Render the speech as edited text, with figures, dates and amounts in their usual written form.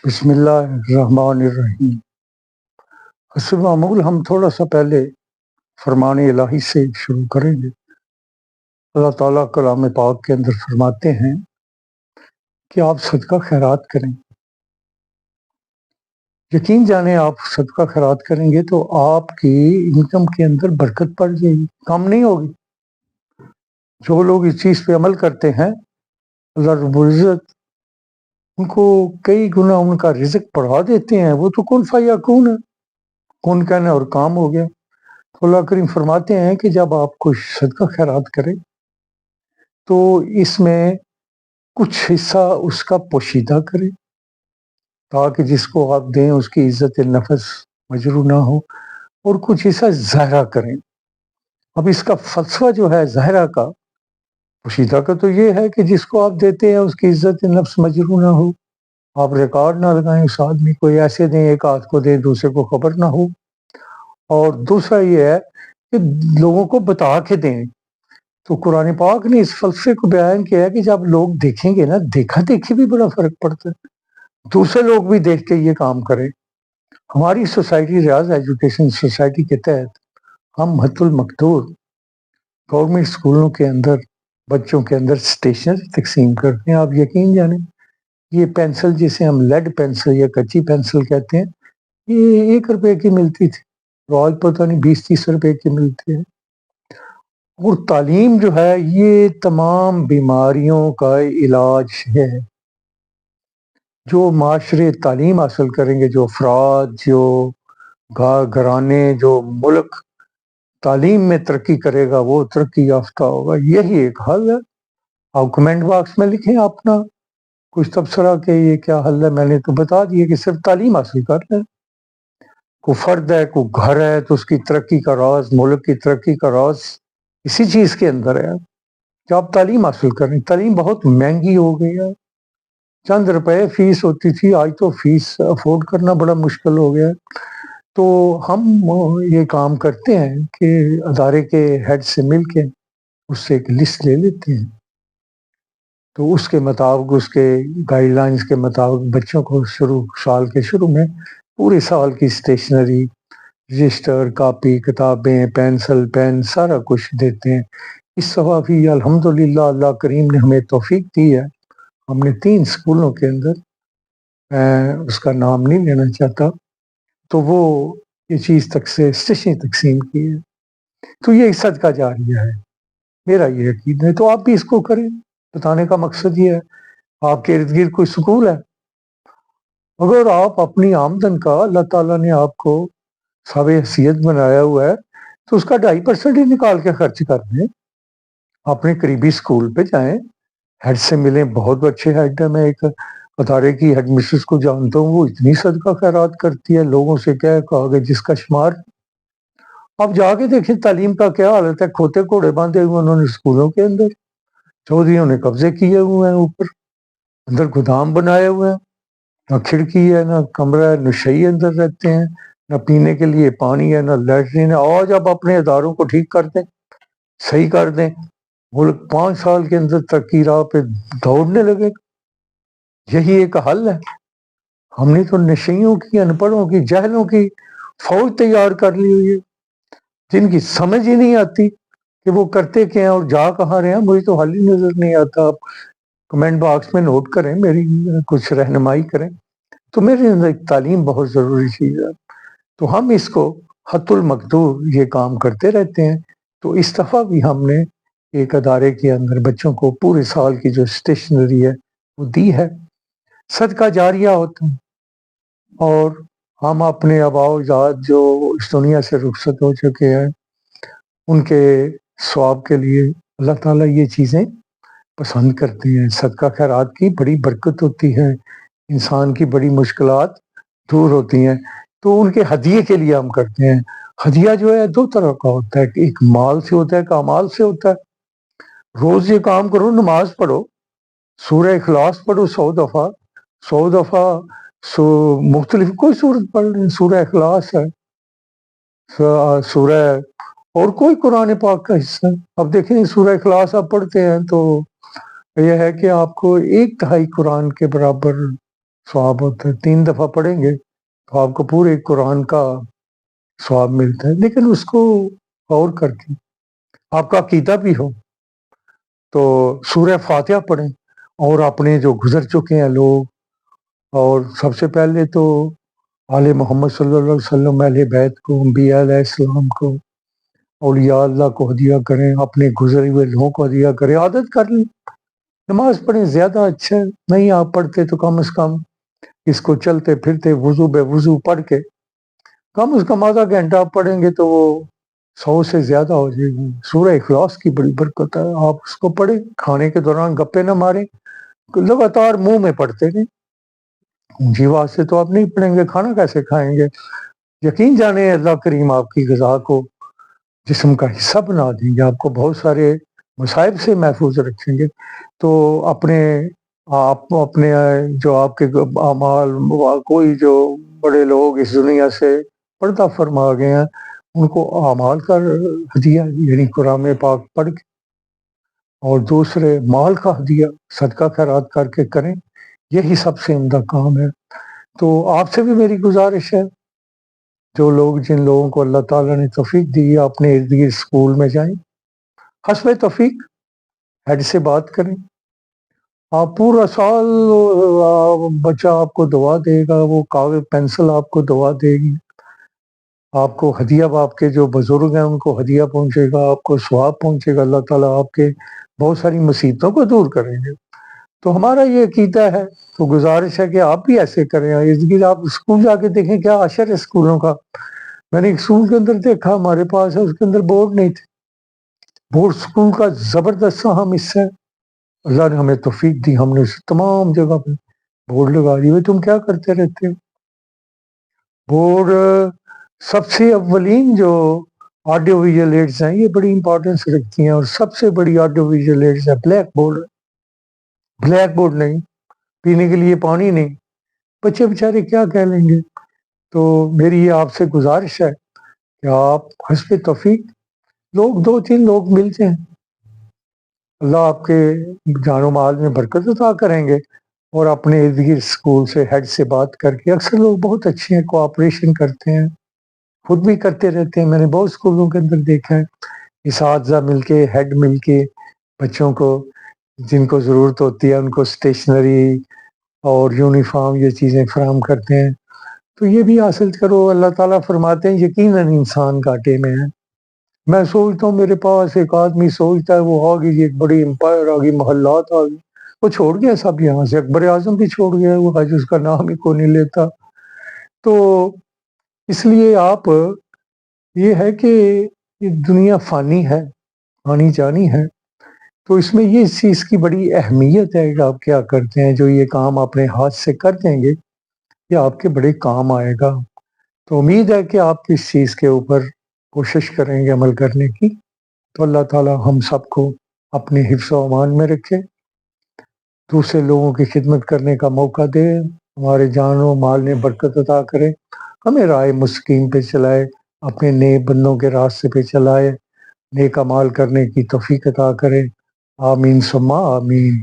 بسم اللہ الرحمن الرحیم۔ حسب معمول ہم تھوڑا سا پہلے فرمان الہی سے شروع کریں گے۔ اللہ تعالیٰ کلام پاک کے اندر فرماتے ہیں کہ آپ صدقہ خیرات کریں۔ یقین جانیں آپ صدقہ خیرات کریں گے تو آپ کی انکم کے اندر برکت پڑ جائے گی، کم نہیں ہوگی۔ جو لوگ اس چیز پہ عمل کرتے ہیں اللہ رب العزت ان کو کئی گنا ان کا رزق بڑھا دیتے ہیں۔ وہ تو کن فیکون ہے، کن کہنا اور کام ہو گیا۔ تو اللہ کریم فرماتے ہیں کہ جب آپ کچھ صدقہ خیرات کریں تو اس میں کچھ حصہ اس کا پوشیدہ کریں تاکہ جس کو آپ دیں اس کی عزت نفس مجروح نہ ہو، اور کچھ حصہ ظاہرہ کریں۔ اب اس کا فلسفہ جو ہے ظاہرہ کا، پوشیدہ کا تو یہ ہے کہ جس کو آپ دیتے ہیں اس کی عزت نفس مجروح نہ ہو، آپ ریکارڈ نہ لگائیں اس آدمی کو، ایسے دیں ایک ہاتھ کو دیں دوسرے کو خبر نہ ہو۔ اور دوسرا یہ ہے کہ لوگوں کو بتا کے دیں۔ تو قرآن پاک نے اس فلسفے کو بیان کیا ہے کہ جب لوگ دیکھیں گے نا، دیکھا دیکھی بھی بڑا فرق پڑتا ہے، دوسرے لوگ بھی دیکھ کے یہ کام کریں۔ ہماری سوسائٹی ریاض ایجوکیشن سوسائٹی کے تحت ہم حت المقدور گورنمنٹ اسکولوں کے اندر بچوں کے اندر اسٹیشنری تقسیم کرتے ہیں۔ آپ یقین جانیں یہ پینسل جسے ہم لیڈ پینسل یا کچی پینسل کہتے ہیں، یہ 1 روپے کی ملتی تھی، آج پتہ نہیں 20-30 روپے کی ملتی ہے۔ اور تعلیم جو ہے یہ تمام بیماریوں کا علاج ہے۔ جو معاشرے تعلیم حاصل کریں گے، جو افراد، جو گھرانے، جو ملک تعلیم میں ترقی کرے گا وہ ترقی یافتہ ہوگا۔ یہی ایک حل ہے۔ آپ کمنٹ باکس میں لکھیں اپنا کچھ تبصرہ کہ یہ کیا حل ہے۔ میں نے تو بتا دیا کہ صرف تعلیم حاصل کر لیں۔ کوئی فرد ہے، کوئی گھر ہے تو اس کی ترقی کا راز، ملک کی ترقی کا راز اسی چیز کے اندر ہے کہ آپ تعلیم حاصل کریں۔ تعلیم بہت مہنگی ہو گئی ہے، چند روپے فیس ہوتی تھی، آج تو فیس افورڈ کرنا بڑا مشکل ہو گیا ہے۔ تو ہم یہ کام کرتے ہیں کہ ادارے کے ہیڈ سے مل کے اس سے ایک لسٹ لے لیتے ہیں، تو اس کے مطابق، اس کے گائیڈ لائنز کے مطابق بچوں کو سال کے شروع میں پورے سال کی اسٹیشنری، رجسٹر، کاپی، کتابیں، پینسل، پین سارا کچھ دیتے ہیں۔ اس دفعہ بھی الحمدللہ اللہ کریم نے ہمیں توفیق دی ہے۔ ہم نے 3 اسکولوں کے اندر، میں اس کا نام نہیں لینا چاہتا، تو وہ یہ چیز تک سے اسٹیشنری تقسیم کی ہے۔ تو یہ صدقہ جاریہ ہے، میرا یہ عقیدہ ہے۔ تو آپ بھی اس کو کریں۔ بتانے کا مقصد یہ ہے، آپ کے ارد گرد کوئی سکول ہے، اگر آپ اپنی آمدن کا، اللہ تعالیٰ نے آپ کو صاحب حیثیت بنایا ہوا ہے، تو اس کا 2.5% ہی نکال کے خرچ کر دیں۔ اپنے قریبی اسکول پہ جائیں، ہیڈ سے ملیں، بہت اچھے ہیڈ ہے، میں ایک ادارے کی ہیڈ مسٹر کو جانتا ہوں، وہ اتنی صدقہ خیرات کرتی ہے، لوگوں سے کہا کہ جس کا شمار۔ آپ جا کے دیکھیں تعلیم کا کیا حالت ہے۔ کھوتے گھوڑے باندھے ہوئے انہوں نے اسکولوں کے اندر، چودھریوں نے قبضے کیے ہوئے ہیں، اوپر اندر گودام بنائے ہوئے ہیں، نہ کھڑکی ہے، نہ کمرہ ہے، نشئی اندر رہتے ہیں، نہ پینے کے لیے پانی ہے، نہ لیٹرین ہے۔ آج آپ اپنے اداروں کو ٹھیک کر دیں، صحیح کر دیں، ملک 5 سال کے اندر ترقی راہ پہ دوڑنے لگے گا۔ یہی ایک حل ہے۔ ہم نے تو نشیوں کی، ان پڑھوں کی، جہلوں کی فوج تیار کر لی ہوئی ہے، جن کی سمجھ ہی نہیں آتی کہ وہ کرتے کیا ہیں اور جا کہاں رہے ہیں۔ مجھے تو حل ہی نظر نہیں آتا۔ آپ کمنٹ باکس میں نوٹ کریں، میری کچھ رہنمائی کریں۔ تو میرے اندر تعلیم بہت ضروری چیز ہے، تو ہم اس کو حت المقدور یہ کام کرتے رہتے ہیں۔ تو اس دفعہ بھی ہم نے ایک ادارے کے اندر بچوں کو پورے سال کی جو اسٹیشنری ہے وہ دی ہے، صدقہ جاریہ ہوتا ہے۔ اور ہم اپنے آباء و اجداد جو اس دنیا سے رخصت ہو چکے ہیں ان کے ثواب کے لیے اللہ تعالیٰ یہ چیزیں پسند کرتے ہیں۔ صدقہ خیرات کی بڑی برکت ہوتی ہے، انسان کی بڑی مشکلات دور ہوتی ہیں۔ تو ان کے ہدیے کے لیے ہم کرتے ہیں۔ ہدیہ جو ہے 2 طرح کا ہوتا ہے، ایک مال سے ہوتا ہے، ایک اعمال سے ہوتا ہے۔ روز یہ کام کرو، نماز پڑھو، سورہ اخلاص پڑھو 100 دفعہ، 100 دفعہ مختلف کوئی سورت پڑھ لیں، سورہ اخلاص ہے، سورہ اور کوئی قرآن پاک کا حصہ ہے۔ اب دیکھیں سورہ اخلاص آپ پڑھتے ہیں تو یہ ہے کہ آپ کو 1/3 قرآن کے برابر ثواب ہوتا ہے. 3 دفعہ پڑھیں گے تو آپ کو پورے قرآن کا ثواب ملتا ہے. لیکن اس کو غور کر کے آپ کا عقیدہ بھی ہو تو سورہ فاتحہ پڑھیں، اور اپنے جو گزر چکے ہیں لوگ، اور سب سے پہلے تو آل محمد صلی اللہ علیہ وسلم، اہل بیت کو، انبیاء علیہ السلام کو، اولیاء اللہ کو ہدیہ کریں، اپنے گزرے ہوئے لوگوں کو ہدیہ کریں. عادت کر لیں، نماز پڑھیں، زیادہ اچھا ہے. نہیں آپ پڑھتے تو کم از کم اس کو چلتے پھرتے وضو بے وضو پڑھ کے کم از کم آدھا گھنٹہ آپ پڑھیں گے تو وہ 100 سے زیادہ ہو جائے گی. سورہ اخلاص کی بڑی برکت ہے، آپ اس کو پڑھیں، کھانے کے دوران گپے نہ ماریں، لگاتار منہ میں پڑھتے رہیں. اونچی آواز سے تو آپ نہیں پڑھیں گے، کھانا کیسے کھائیں گے؟ یقین جانے اللہ کریم آپ کی غذا کو جسم کا حصہ بنا دیں گے، آپ کو بہت سارے مصائب سے محفوظ رکھیں گے. تو اپنے جو آپ کے اعمال، کوئی جو بڑے لوگ اس دنیا سے پردہ فرما گئے ہیں، ان کو اعمال کا ہدیہ یعنی قرآن پاک پڑھ کے، اور دوسرے مال کا ہدیہ صدقہ خیرات کر کے کریں. یہی سب سے عمدہ کام ہے. تو آپ سے بھی میری گزارش ہے، جن لوگوں کو اللہ تعالیٰ نے توفیق دی ہے، اپنے ارد گرد اسکول میں جائیں، حسب توفیق ہیڈ سے بات کریں. آپ پورا سال بچہ آپ کو دعا دے گا، وہ کاغذ پینسل آپ کو دعا دے گی، آپ کو ہدیہ، آپ کے جو بزرگ ہیں ان کو ہدیہ پہنچے گا، آپ کو ثواب پہنچے گا. اللہ تعالیٰ آپ کے بہت ساری مصیبتوں کو دور کریں گے. تو ہمارا یہ عقیدہ ہے. تو گزارش ہے کہ آپ بھی ایسے کریں. اس لیے آپ اسکول جا کے دیکھیں کیا اشر ہے اسکولوں کا. میں نے ایک اسکول کے اندر دیکھا ہمارے پاس ہے، اس کے اندر بورڈ نہیں تھے. بورڈ اسکول کا زبردست اہم حصہ ہے. اللہ نے ہمیں توفیق دی، ہم نے تمام جگہ پہ بورڈ لگا دیے. تم کیا کرتے رہتے ہو؟ بورڈ سب سے اولین جو آڈیو ویژول ایڈز ہیں، یہ بڑی امپورٹنس رکھتی ہیں، اور سب سے بڑی آڈیو ویژول ایڈز ہے بلیک بورڈ. بلیک بورڈ نہیں، پینے کے لیے پانی نہیں، بچے بیچارے کیا کہہ لیں گے. تو میری یہ آپ سے گزارش ہے کہ آپ حسب توفیق لوگ 2-3 لوگ ملتے ہیں، اللہ آپ کے جان و مال میں برکت عطا کریں گے. اور اپنے ارد گرد اسکول سے ہیڈ سے بات کر کے، اکثر لوگ بہت اچھے ہیں، کوآپریشن کرتے ہیں، خود بھی کرتے رہتے ہیں. میں نے بہت اسکولوں کے اندر دیکھا ہے، اساتذہ مل کے، ہیڈ مل کے بچوں کو جن کو ضرورت ہوتی ہے ان کو اسٹیشنری اور یونیفارم یہ چیزیں فراہم کرتے ہیں. تو یہ بھی حاصل کرو. اللہ تعالیٰ فرماتے ہیں یقیناً انسان گھاٹے میں ہے. میں سوچتا ہوں میرے پاس ایک آدمی سوچتا ہے وہ آ گئی ایک بڑی امپائر آ گئی، محلات آ گئی، وہ چھوڑ گیا سب یہاں سے. اکبر اعظم بھی چھوڑ گیا، وہ آج اس کا نام ہی کوئی نہیں لیتا. تو اس لیے آپ یہ ہے کہ دنیا فانی ہے، آنی جانی ہے. تو اس میں یہ چیز کی بڑی اہمیت ہے کہ آپ کیا کرتے ہیں. جو یہ کام اپنے ہاتھ سے کر دیں گے یہ آپ کے بڑے کام آئے گا. تو امید ہے کہ آپ اس چیز کے اوپر کوشش کریں گے عمل کرنے کی. تو اللہ تعالیٰ ہم سب کو اپنے حفظ و امان میں رکھے، دوسرے لوگوں کی خدمت کرنے کا موقع دے، ہمارے جان و مال میں برکت عطا کرے، ہمیں رائے مستقیم پہ چلائے، اپنے نیک بندوں کے راستے پہ چلائے، نیک اعمال کرنے کی توفیق عطا کرے. آمین ثم آمین.